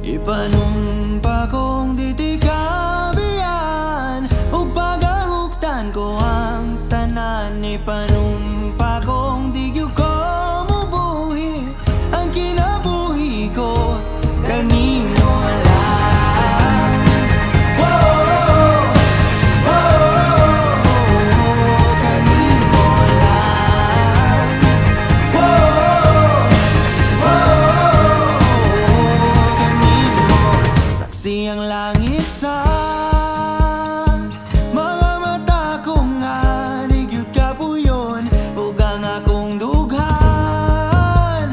Ipanumpa kong ditikabian ug pagahugtan ko ang tanan. Ipanumpa kong di gyud ko mubuhi ang kinabuhi ko kanimo lang. Whoa, whoa, kanimo lang. Whoa, whoa, kanimo. Saksi ang langit sa mga mata ko nga di gyud kapuyon ug ang akong dughan.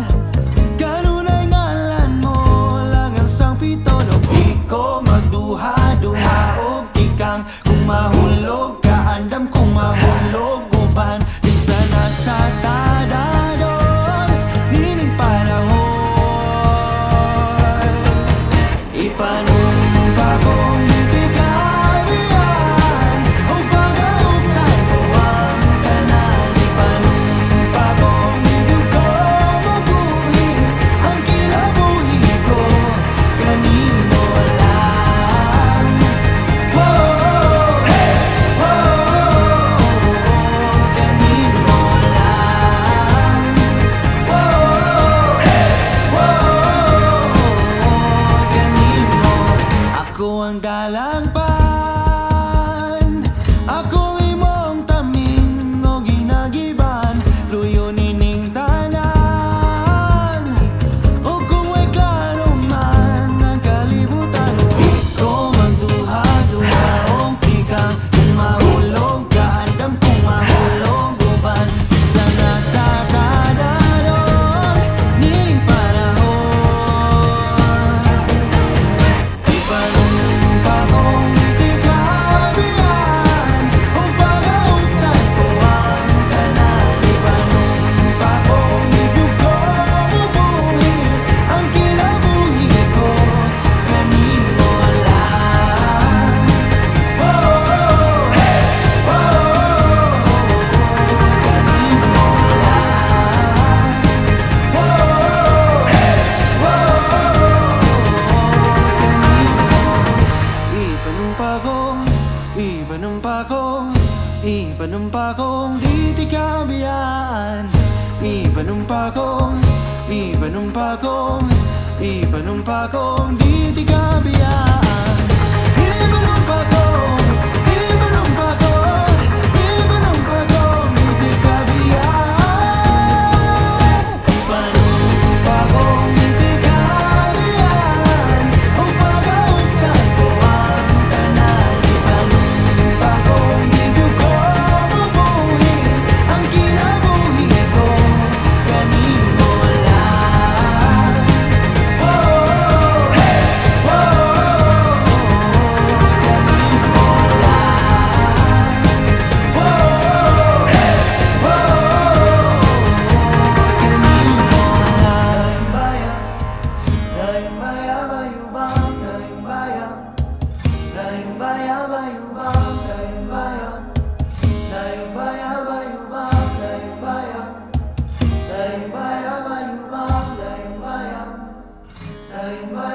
Kanunay ngalan mo lang ang sangpiton ug di ko magduha-duha og tikang kung mahulog ka andam kung mahulog uban di sana sa tadadon nining panahon. Ipanumpa kong ditikabian ug pagahugtan ko ang tanan. Ipanumpa kong di gyud ko mabuhi ang kinabuhi ko kanimo lang. Whoa, whoa, kanimo lang. Whoa, whoa, kanimo. Ako ang dalangpan, ako imong taming o ginagiban, luyo nining tanan. O kung may klaro man ang kalibutan, di ko magduha-duha og tikang kung mahulog ka andam kung mahulog uban sana sa tadadon nining panahon. Ipanumpa kong ditikabian ug pagahugtan ko ang tanan. Ipanumpa kong di gyud ko mubuhi ang kinabuhi ko kanimo lang. Whoa, whoa, kanimo lang. Whoa, whoa, kanimo. Ipanumpa kong ditikabian. Ipanumpa kong ditikabian. Ipanumpa kong ditikabian. Ipanumpa kong ditikabian ug pagahugtan ko ang tanan. Ipanumpa kong di gyud ko mabuhi ang kinabuhi ko kanimo lang. Whoa, whoa, kanimo lang. Whoa, whoa, kanimo lang. Daing bayan, bayubang, daing bayan. Daing bayan, bayubang, daing bayan. Daing bayan, bayubang, daing bayan. Daing bayan, bayubang, daing bayan. Daing bayan.